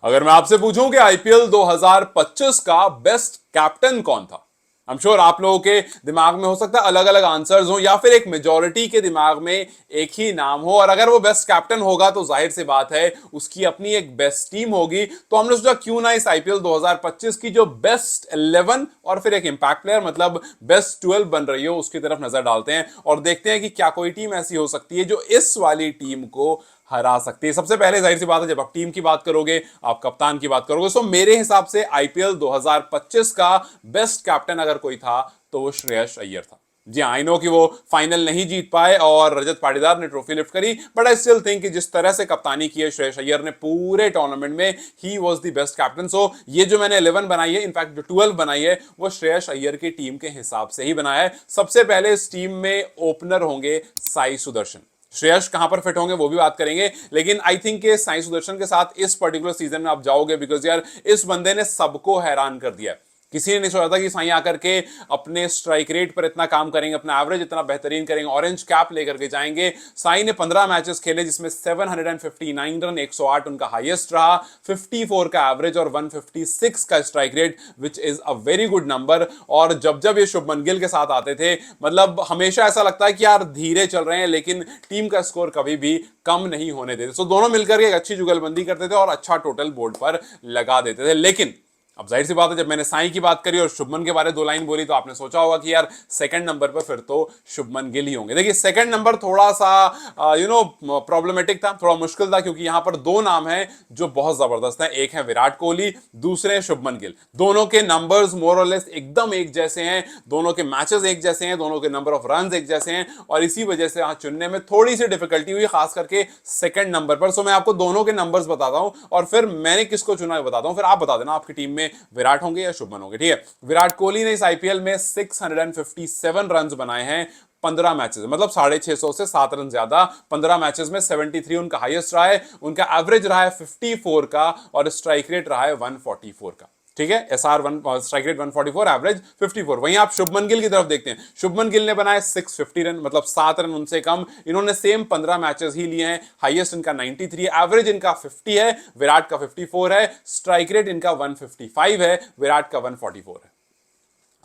अगर मैं आपसे पूछूं कि आईपीएल 2025 का बेस्ट कैप्टन कौन था, आई एम श्योर आप लोगों के दिमाग में हो सकता है अलग अलग आंसर्स हो या फिर एक मेजॉरिटी के दिमाग में एक ही नाम हो। और अगर वो बेस्ट कैप्टन होगा तो जाहिर सी बात है उसकी अपनी एक बेस्ट टीम होगी। तो हमने सोचा क्यों ना इस आईपीएल 2025 की जो बेस्ट 11 और फिर एक इंपैक्ट प्लेयर मतलब बेस्ट 12 बन रही हो उसकी तरफ नजर डालते हैं और देखते हैं कि क्या कोई टीम ऐसी हो सकती है जो इस वाली टीम को हरा सकती है। सबसे पहले जाहिर सी बात है जब आप टीम की बात करोगे, आप कप्तान की बात करोगे, तो मेरे हिसाब से आईपीएल 2025 का बेस्ट कैप्टन अगर कोई था तो वो श्रेयस अय्यर था। जी आई नो कि वो फाइनल नहीं जीत पाए और रजत पाटीदार ने ट्रॉफी लिफ्ट करी, बट आई स्टिल थिंक कि जिस तरह से कप्तानी की है श्रेयस अय्यर ने पूरे टूर्नामेंट में, he was the best captain. So ये जो मैंने 11 बनाई है, इनफैक्ट जो 12 बनाई है, वो श्रेयस अय्यर की टीम के हिसाब से ही बनाया है। सबसे पहले इस टीम में ओपनर होंगे साई सुदर्शन। श्रेयस कहां पर फिट होंगे वो भी बात करेंगे, लेकिन आई थिंक के साई सुदर्शन के साथ इस पर्टिकुलर सीजन में आप जाओगे बिकॉज यार इस बंदे ने सबको हैरान कर दिया। किसी ने नहीं सोचा था कि साई आकर के अपने स्ट्राइक रेट पर इतना काम करेंगे, अपना एवरेज इतना बेहतरीन करेंगे, ऑरेंज कैप लेकर के जाएंगे। साई ने 15 मैचेस खेले जिसमें 759 रन, 108 उनका हाईएस्ट रहा, 54 का एवरेज और 156 का strike rate which is a very good number. और जब जब ये शुभमन गिल के साथ आते थे मतलब हमेशा ऐसा लगता है कि यार धीरे चल रहे हैं लेकिन टीम का स्कोर कभी भी कम नहीं होने देते। सो दोनों मिलकर के एक अच्छी जुगलबंदी करते थे और अच्छा टोटल बोर्ड पर लगा देते थे। लेकिन अब जाहिर सी बात है जब मैंने साई की बात करी और शुभमन के बारे में 2 लाइन बोली तो आपने सोचा होगा कि यार सेकंड नंबर पर फिर तो शुभमन गिल ही होंगे। देखिए सेकंड नंबर थोड़ा सा प्रॉब्लमेटिक था, थोड़ा मुश्किल था, क्योंकि यहां पर 2 नाम हैं जो बहुत जबरदस्त हैं। एक है विराट कोहली, दूसरे हैं शुभमन गिल। दोनों के नंबर्स मोर और लेस एकदम एक जैसे हैं, दोनों के मैचेस एक जैसे हैं, दोनों के नंबर ऑफ रन एक जैसे हैं और इसी वजह से यहां चुनने में थोड़ी सी डिफिकल्टी हुई, खास करके सेकंड नंबर पर। सो मैं आपको दोनों के नंबर्स बताता हूं और फिर मैंने किसको चुना है बताता हूं, फिर आप बता देना आपकी टीम में विराट होंगे या शुभमन होंगे। ठीक है, विराट कोहली ने इस आईपीएल में 657 रन बनाए हैं 15 मैचेस, मतलब 650 से 7 रन ज्यादा 15 मैचेस में। 73 उनका हाईएस्ट रहा है, उनका एवरेज रहा है 54 का और स्ट्राइक रेट रहा है 144 का। ठीक है, एसआर 1, स्ट्राइक रेट 144, एवरेज 54। वहीं आप शुभमन गिल की तरफ देखते हैं, शुभमन गिल ने बनाए 650 रन, मतलब 7 रन उनसे कम। इन्होंने सेम 15 मैचेस ही लिए हैं, हाईएस्ट इनका 93, एवरेज इनका 50 है, विराट का 54 है, स्ट्राइक रेट इनका 155 है, विराट का 144 है।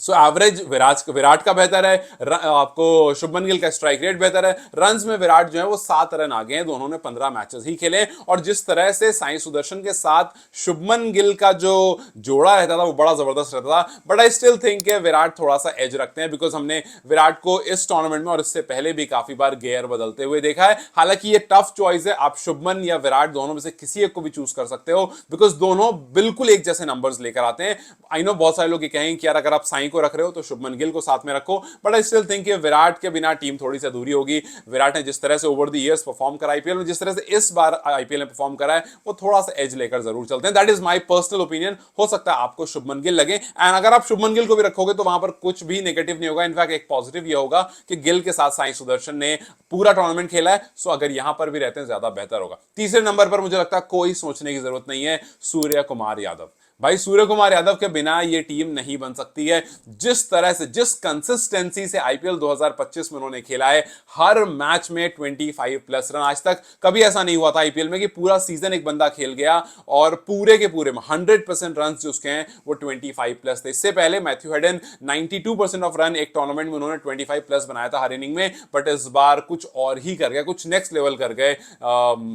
सो एवरेज विराट का बेहतर है, आपको शुभमन गिल का स्ट्राइक रेट बेहतर है। रन्स में विराट जो है वो 7 रन आगे हैं, दोनों ने 15 मैचेस ही खेले। और जिस तरह से साई सुदर्शन के साथ शुभमन गिल का जो जोड़ा रहता था वो बड़ा जबरदस्त रहता था, but I still think Virat थोड़ा सा एज रखते हैं बिकॉज हमने विराट को इस टूर्नामेंट में और इससे पहले भी काफी बार गेयर बदलते हुए देखा है। हालांकि ये टफ चॉइस है, आप शुभमन या विराट दोनों में से किसी एक को भी चूज कर सकते हो बिकॉज दोनों बिल्कुल एक जैसे नंबर्स लेकर आते हैं। आई नो बहुत सारे लोग ये कहेंगे कि यार अगर आप साई को रख रहे हो तो शुभमन गिल को साथ में रखो, but I still think Virat के बिना टीम थोड़ी सी अधूरी होगी। विराट ने जिस तरह से ओवर द इयर्स परफॉर्म करा आईपीएल में, जिस तरह से इस बार आईपीएल में परफॉर्म करा है, वो थोड़ा सा एज लेकर जरूर चलते हैं। That is my personal opinion. हो सकता है आपको शुभमन गिल लगे, एंड अगर आप शुभमन गिल को भी रखोगे तो वहां पर कुछ भी नेगेटिव नहीं होगा। इनफैक्ट एक पॉजिटिव ये होगा कि गिल के साथ साई सुदर्शन ने पूरा टूर्नामेंट खेला है, सो अगर यहां पर भी रहते हैं ज्यादा बेहतर होगा। तीसरे नंबर पर मुझे लगता है कोई सोचने की जरूरत नहीं है, सूर्य कुमार यादव। भाई सूर्य कुमार यादव के बिना ये टीम नहीं बन सकती है। जिस तरह से, जिस कंसिस्टेंसी से आईपीएल 2025 में उन्होंने खेला है, हर मैच में 25 प्लस रन। आज तक कभी ऐसा नहीं हुआ था आईपीएल में कि पूरा सीजन एक बंदा खेल गया और पूरे के पूरे 100% रन जो उसके हैं वो 25 प्लस थे। इससे पहले मैथ्यू हेडन 92% ऑफ रन एक टूर्नामेंट में उन्होंने 25 प्लस बनाया था हर इनिंग में, बट इस बार कुछ और ही कर गए, कुछ नेक्स्ट लेवल कर गए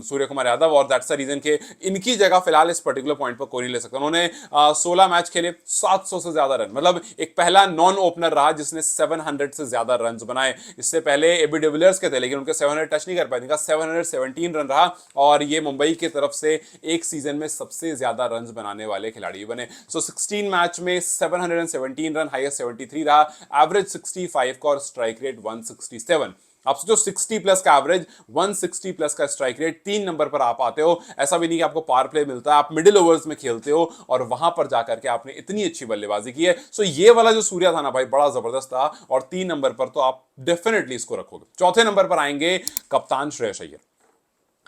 सूर्य कुमार यादव। और दैट्स द रीजन के इनकी जगह फिलहाल इस पर्टिकुलर पॉइंट पर कोई नहीं ले सकता। उन्होंने 16 मैच खेले, 700 से ज्यादा रन, मतलब एक पहला नॉन ओपनर रहा जिसने 700 से ज्यादा रन बनाए। इससे पहले एबी डिविलियर्स के थे लेकिन उनके 700 टच नहीं कर पाए, इनका 717 रन रहा और ये मुंबई की तरफ से एक सीजन में सबसे ज्यादा रन बनाने वाले खिलाड़ी बने। सो 16 मैच में 717 रन, हाईएस्ट 73 रहा, एवरेज 65 का और स्ट्राइक रेट 167। आप सोचो 60 प्लस का एवरेज, 160 प्लस का स्ट्राइक रेट, 3 नंबर पर आप आते हो। ऐसा भी नहीं कि आपको पावर प्ले मिलता है, आप मिडिल ओवर्स में खेलते हो और वहां पर जाकर के आपने इतनी अच्छी बल्लेबाजी की है। सो ये वाला जो सूर्या था ना भाई, बड़ा जबरदस्त था और 3 नंबर पर तो आप डेफिनेटली इसको रखोगे। चौथे नंबर पर आएंगे कप्तान श्रेयस अय्यर।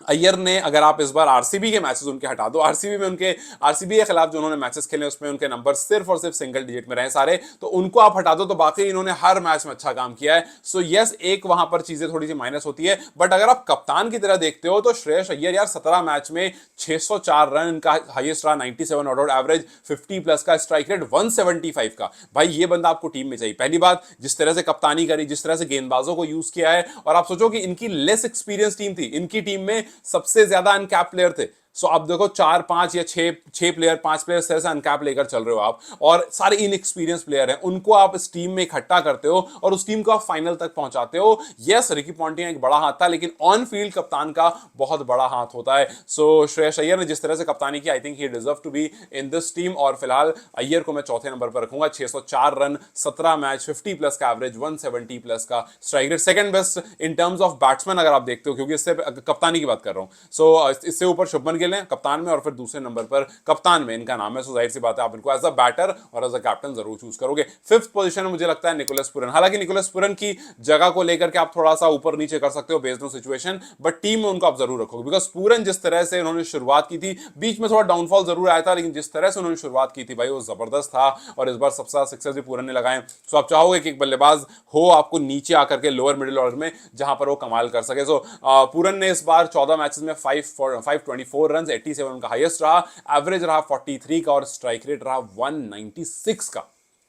अय्यर ने, अगर आप इस बार आरसीबी के मैचेस उनके हटा दो, आरसीबी में उनके, आरसीबी के खिलाफ जो उन्होंने मैचेस खेले उसमें उनके नंबर सिर्फ और सिर्फ सिंगल डिजिट में रहे सारे, तो उनको आप हटा दो तो बाकी इन्होंने हर मैच में अच्छा काम किया है। सो यस, एक वहां पर चीजें थोड़ी सी माइनस होती है, बट अगर आप कप्तान की तरह देखते हो तो श्रेयस अय्यर यार 17 मैच में 604 रन, इनका हाईएस्ट रहा 97 नॉट आउट एवरेज, 50 प्लस का स्ट्राइक रेट, 175 का। भाई ये बंदा आपको टीम में चाहिए। पहली बात, जिस तरह से कप्तानी करी, जिस तरह से गेंदबाजों को यूज किया है, और आप सोचो कि इनकी लेस एक्सपीरियंस टीम थी, इनकी टीम में सबसे ज्यादा अनकैप प्लेयर थे। सो आप देखो 4 5 या 6 प्लेयर, 5 प्लेयर तरह से अनकैप लेकर चल रहे हो आप, और सारे इनएक्सपीरियंस प्लेयर हैं, उनको आप इस टीम में इकट्ठा करते हो और उस टीम को आप फाइनल तक पहुंचाते हो। यस, रिकी पॉन्टिंग एक बड़ा हाथ था, लेकिन ऑन फील्ड कप्तान का बहुत बड़ा हाथ होता है। सो श्रेयस अय्यर ने जिस तरह से कप्तानी की, I think he deserve to be in this team. और फिलहाल अय्यर को मैं चौथे नंबर पर रखूंगा। 604 रन, 17 मैच, 50 प्लस का एवरेज, 170 प्लस का strike rate, second best in terms of batsman अगर आप देखते हो, क्योंकि इससे कप्तानी की बात कर रहा हूं। सो इससे ऊपर शुभमन गिल है कप्तान में, और फिर दूसरे नंबर पर कप्तान में इनका नाम है। सो जाहिर सी बात है आप इनको एज अ बैटर और एज अ कैप्टन जरूर चूज करोगे। फिफ्थ पोजीशन में मुझे लगता है निकोलस पुरन। हालांकि निकोलस पुरन की जगह को लेकर के आप थोड़ा सा ऊपर नीचे कर सकते हो based on situation, but team में उनको आप जरूर रखोगे, बिकॉज पुरन जिस तरह से उन्होंने शुरुआत की थी, बीच में थोड़ा डाउनफॉल जरूर आया था, लेकिन जिस तरह से उन्होंने शुरुआत की थी भाई वो जबरदस्त था। और इस बार सबसे ज्यादा सिक्सर भी पुरन ने लगाए। सो आप चाहोगे कि एक बल्लेबाज हो आपको नीचे आकर के लोअर मिडिल ऑर्डर में, जहां पर वो कमाल कर सके। सो पुरन ने इस बार 14 मैचेस में 524 रन, 87 उनका हाईएस्ट रहा, एवरेज रहा 43 का, और स्ट्राइक रेट रहा 196 का।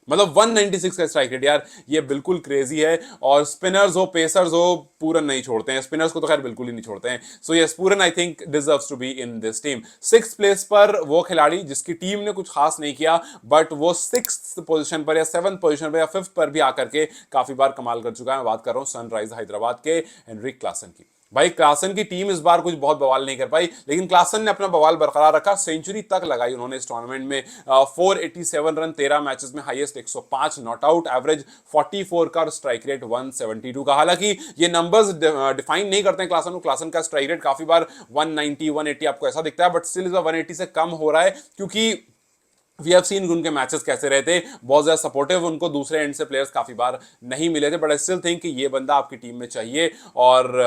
मतलब 196 का स्ट्राइक रेट यार, ये बिल्कुल क्रेजी है। और स्पिनर्स हो, पेसर्स हो, पूरन नहीं छोड़ते हैं। स्पिनर्स को तो खैर बिल्कुल ही नहीं छोड़ते हैं। So yes, Pooran I think deserves to be in this team. Sixth place पर वो खिलाड़ी जिसकी टीम ने कुछ खास नहीं किया, बट वो सिक्स्थ पोजीशन पर या सेवंथ पोजीशन पर या फिफ्थ पर भी आकर के काफी बार कमाल कर चुका है। मैं बात कर रहा हूं सनराइज हैदराबाद के हेनरिक क्लासन की। भाई क्लासन की टीम इस बार कुछ बहुत बवाल नहीं कर पाई, लेकिन क्लासन ने अपना बवाल बरकरार रखा। सेंचुरी तक लगाई उन्होंने इस टूर्नामेंट में। 487 रन, 13 मैचेस में, हाईएस्ट 105 नॉट आउट, एवरेज 44 का, और स्ट्राइक रेट 172 का। हालांकि ये नंबर्स डिफाइन नहीं करते हैं क्लासन को। क्लासन का स्ट्राइक रेट काफी बार 190 180 आपको ऐसा दिखता है, बट स्टिल इस बार 180 से कम हो रहा है, क्योंकि वी हैव सीन उनके मैचेस कैसे रहे थे, बहुत ज्यादा सपोर्टिव उनको दूसरे एंड से प्लेयर्स काफी बार नहीं मिले थे। बट आई स्टिल थिंक कि ये बंदा आपकी टीम में चाहिए, और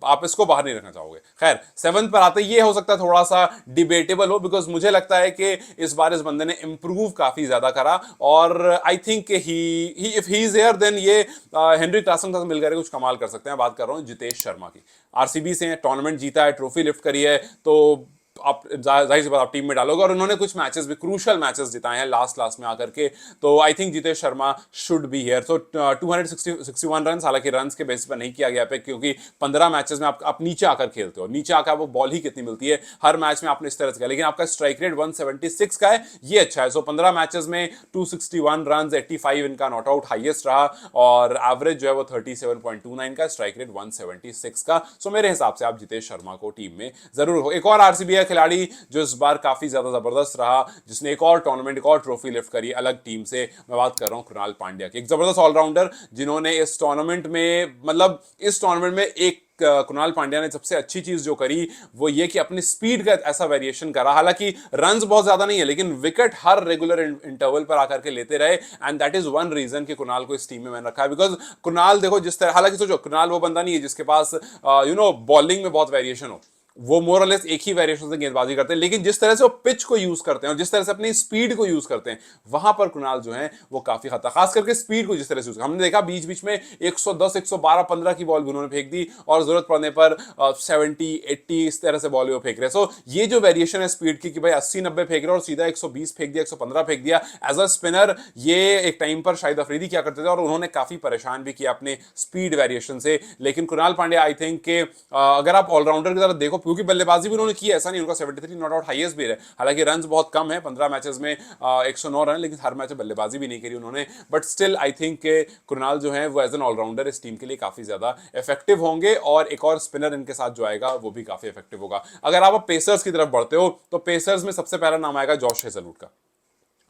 आप इसको बाहर नहीं रखना चाहोगे। खैर, सेवंथ पर आते, ये हो सकता है थोड़ा सा डिबेटेबल हो, बिकॉज मुझे लगता है कि इस बार इस बंदे ने इंप्रूव काफी ज्यादा करा, और I think he if he is here then ये हेनरिक क्लासन के साथ मिलकर कुछ कमाल कर सकते हैं। बात कर रहा हूं जितेश शर्मा की। आरसीबी से टूर्नामेंट जीता है, ट्रॉफी लिफ्ट करी है, तो आप जाहिर सी बात आप टीम में डालोगे, और उन्होंने कुछ मैचेस भी, क्रूशल मैचेस जिताए हैं लास्ट में आकर के। तो I think Jitesh Sharma should be here. So 261 run, हालांकि रन के बेसिस पर नहीं किया गया पे, क्योंकि 15 मैचेस में आप नीचे आकर खेलते हो, नीचे आकर आपको बॉल ही कितनी मिलती है हर मैच में, आपने इस तरह से किया, लेकिन आपका स्ट्राइक रेट 176 का है, ये अच्छा है। सो 15 मैचेस में 261 रन, 85 इनका नॉट आउट हाईएस्ट रहा, और एवरेज जो है वो 37.29 का, स्ट्राइक रेट 176 का। सो मेरे हिसाब से आप जितेश शर्मा को टीम में जरूर हो। एक और आरसीबी खिलाड़ी जो इस बार काफी ज्यादा जबरदस्त रहा, जिसने एक और टूर्नामेंट, एक और ट्रॉफी लिफ्ट करी अलग टीम से, मैं बात कर रहा हूं कृणाल पांड्या की। एक जबरदस्त ऑलराउंडर जिन्होंने इस टूर्नामेंट में, मतलब इस टूर्नामेंट में एक कृणाल पांड्या ने सबसे अच्छी चीज जो करी वो ये कि अपनी स्पीड का ऐसा वेरिएशन करा। हालांकि रन्स बहुत ज्यादा नहीं है, लेकिन विकेट हर रेगुलर इंटरवल पर आकर के लेते रहे, and that is one reason कि कृणाल को इस टीम में मैंने रखा है। बिकॉज कृणाल देखो जिस तरह, हालांकि सोचो कृणाल वो बंदा नहीं है जिसके पास बॉलिंग में बहुत वेरिएशन हो, वो मोर और लेस एक ही वेरिएशन से गेंदबाजी करते हैं, लेकिन जिस तरह से वो पिच को यूज करते हैं और जिस तरह से अपनी स्पीड को यूज करते हैं, वहां पर कृणाल जो है वो काफी खतरा, खास करके स्पीड को जिस तरह से यूज, हमने देखा बीच बीच में 110 112 15 की बॉल भी उन्होंने फेंक दी, और जरूरत पड़ने पर 70 80 इस तरह से बॉल वो फेंक रहे। सो ये जो वेरिएशन है स्पीड की कि भाई 80 90 फेंक रहे और सीधा 120 फेंक दिया, 115 फेंक दिया, एज अ स्पिनर ये एक टाइम पर शायद अफरीदी क्या करते थे, और उन्होंने काफी परेशान भी किया अपने स्पीड वेरिएशन से। लेकिन कृणाल पांड्या आई थिंक के अगर आप ऑलराउंडर की तरफ देखो, क्योंकि बल्लेबाजी भी उन्होंने की, ऐसा नहीं, उनका 73 नॉट आउट हाईएस्ट भी है, हालांकि रन बहुत कम है 15 मैचेस में 109 रन, लेकिन हर मैच में बल्लेबाजी भी नहीं करी उन्होंने। बट स्टिल आई थिंक के कृणाल जो है वो एज एन ऑलराउंडर इस टीम के लिए काफी ज्यादा इफेक्टिव होंगे, और एक और स्पिनर इनके साथ जो आएगा वो भी काफी इफेक्टिव होगा। अगर आप पेसर्स की तरफ बढ़ते हो तो पेसर्स में सबसे पहला नाम आएगा जॉश हेजलवुड का।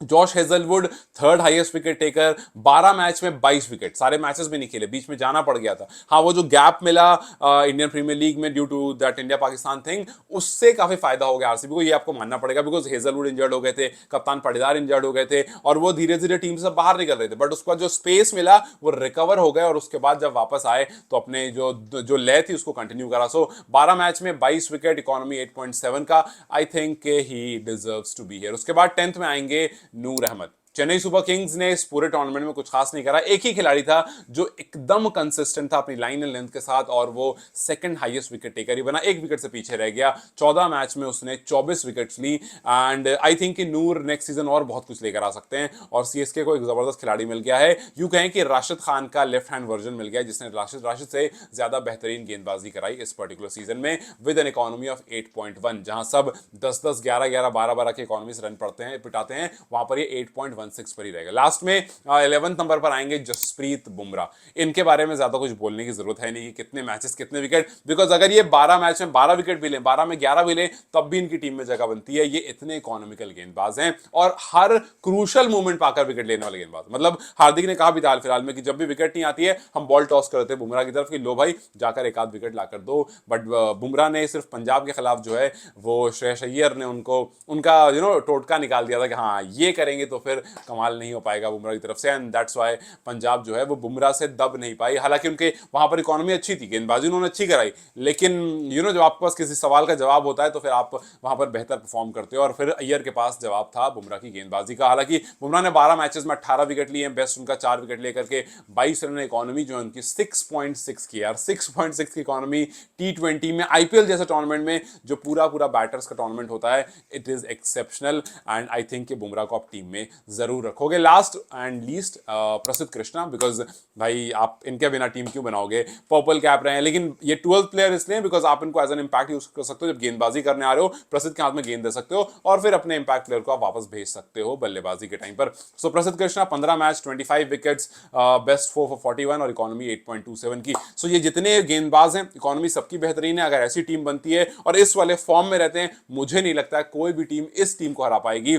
Josh Hazlewood third highest wicket taker, 12 match में 22 विकेट, सारे मैचेस भी नहीं खेले, बीच में जाना पड़ गया था। हाँ, वो जो गैप मिला इंडियन प्रीमियर लीग में due to that India Pakistan thing, उससे काफी फायदा हो गया आरसीबी को, ये आपको मानना पड़ेगा, बिकॉज हेजलवुड इंजर्ड हो गए थे, कप्तान पाटीदार इंजर्ड हो गए थे, और वो धीरे धीरे टीम से बाहर निकल रहे थे, बट उसके बाद जो स्पेस मिला वो रिकवर हो गए, और उसके बाद जब वापस आए तो अपने जो जो लय थी उसको कंटिन्यू करा। सो 12 मैच में 22 विकेट, इकोनॉमी 8.7 का, I think he deserves to be here. उसके बाद 10th में आएंगे नूर अहमद। चेन्नई सुपर किंग्स ने इस पूरे टूर्नामेंट में कुछ खास नहीं करा, एक ही खिलाड़ी था जो एकदम कंसिस्टेंट था अपनी लाइन एंड लेंथ के साथ, और वो सेकंड हाईएस्ट विकेट टेकर ही बना, एक विकेट से पीछे रह गया। 14 मैच में उसने 24 विकेट्स ली, एंड आई थिंक कि नूर नेक्स्ट सीजन और बहुत कुछ लेकर आ सकते हैं, और सीएसके को एक जबरदस्त खिलाड़ी मिल गया है, यूं कहें कि राशिद खान का लेफ्ट हैंड वर्जन मिल गया, जिसने राशिद से ज्यादा बेहतरीन गेंदबाजी कराई इस पर्टिकुलर सीजन में, विद एन इकोनॉमी ऑफ 8.1, जहां सब 10-10, 11-11, 12-12 के इकोनॉमी से रन पिटाते हैं, वहां पर ये 8.16 पर ही रहेगा। लास्ट में 11th नंबर पर आएंगे जसप्रीत बुमराह। इनके बारे में ज्यादा कुछ बोलने की जरूरत है नहीं कि कितने मैचेस कितने विकेट, बिकॉज अगर ये 12 मैच में 12 विकेट भी लें, 12 में 11 भी लें, तब भी इनकी टीम में जगह बनती है। ये इतने इकोनॉमिकल गेंदबाज हैं और हर क्रूशल मूवमेंट पाकर विकेट लेने वाले गेंदबाज। मतलब हार्दिक ने कहा भी था फिलहाल में कि जब भी विकेट नहीं आती है हम बॉल टॉस करते हैं बुमराह की तरफ कि लो भाई जाकर एक आध विकेट लाकर दो, बट बुमराह ने सिर्फ पंजाब के खिलाफ जो है वो श्रेयस अय्यर ने उनको उनका टोटका निकाल दिया था कि हाँ ये करेंगे तो फिर कमाल नहीं हो पाएगा बुमराह की तरफ से, एंड दैट्स व्हाई पंजाब जो है वो बुमराह से दब नहीं पाई। हालांकि उनके वहां पर इकोनॉमी अच्छी थी, गेंदबाजी उन्होंने अच्छी कराई, लेकिन जब आपके पास किसी सवाल का जवाब होता है तो फिर आप वहां पर बेहतर परफॉर्म करते हो, और फिर अय्यर के पास जवाब था बुमराह की गेंदबाजी का। हालांकि बुमराह ने 12 मैचेस में 18 विकेट लिए, बेस्ट उनका 4 विकेट लेकर के 22 रन इकोनॉमी जो है उनकी 6.6 की, यार 6.6 की इकोनॉमी T20 में, आईपीएल जैसे टूर्नामेंट में जो पूरा पूरा बैटर्स का टूर्नामेंट होता है, it is exceptional, and I think कि बुमराह को आप टीम में जरूर रखोगे। लास्ट एंड लीस्ट प्रसिद्ध कृष्णा, बिकॉज भाई आप इनके बिना टीम क्यों बनाओगे, पर्पल कैप रहे हैं, लेकिन ये 12th प्लेयर इसलिए बिकॉज आप इनको एज एन इंपैक्ट यूज कर सकते हो, जब गेंदबाजी करने आ रहे हो प्रसिद्ध के हाथ में गेंद दे सकते हो, और फिर अपने इंपैक्ट प्लेयर को आप वापस भेज सकते हो बल्लेबाजी के टाइम पर। सो प्रसिद्ध Krishna 15 match 25 wickets, best 4 for 41 और इकोनॉमी 8.27 की। सो ये जितने गेंदबाज हैं इकोनॉमी सबकी बेहतरीन है, अगर ऐसी टीम बनती है और इस वाले फॉर्म में रहते हैं, मुझे नहीं लगता है कोई भी टीम इस टीम को हरा पाएगी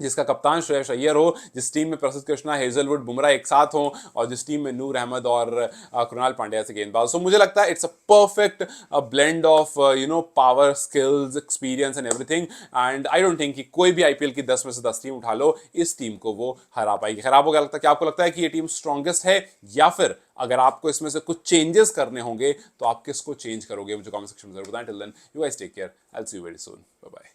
जिसका कप्तान श्रेयस अय्यर हो, जिस टीम में प्रसिद्ध कृष्णा, हेजलवुड, बुमराह एक साथ हो, और जिस टीम में नूर अहमद और कृणाल पांड्या से गेंदबाज। सो मुझे लगता है it's a perfect blend of power, skills, experience and everything, and I don't think कि कोई भी आईपीएल की 10 में से 10 टीम उठा लो, इस टीम को वो हरा पाएगी। खराब हो गया लगता है, क्या आपको लगता है कि ये टीम स्ट्रॉन्गेस्ट है, या फिर अगर आपको इसमें से कुछ चेंजेस करने होंगे तो आप किसको चेंज करोगे? मुझे कमेंट सेक्शन में जरूर बताएं। Till then you guys take care, I will see you very soon, bye bye.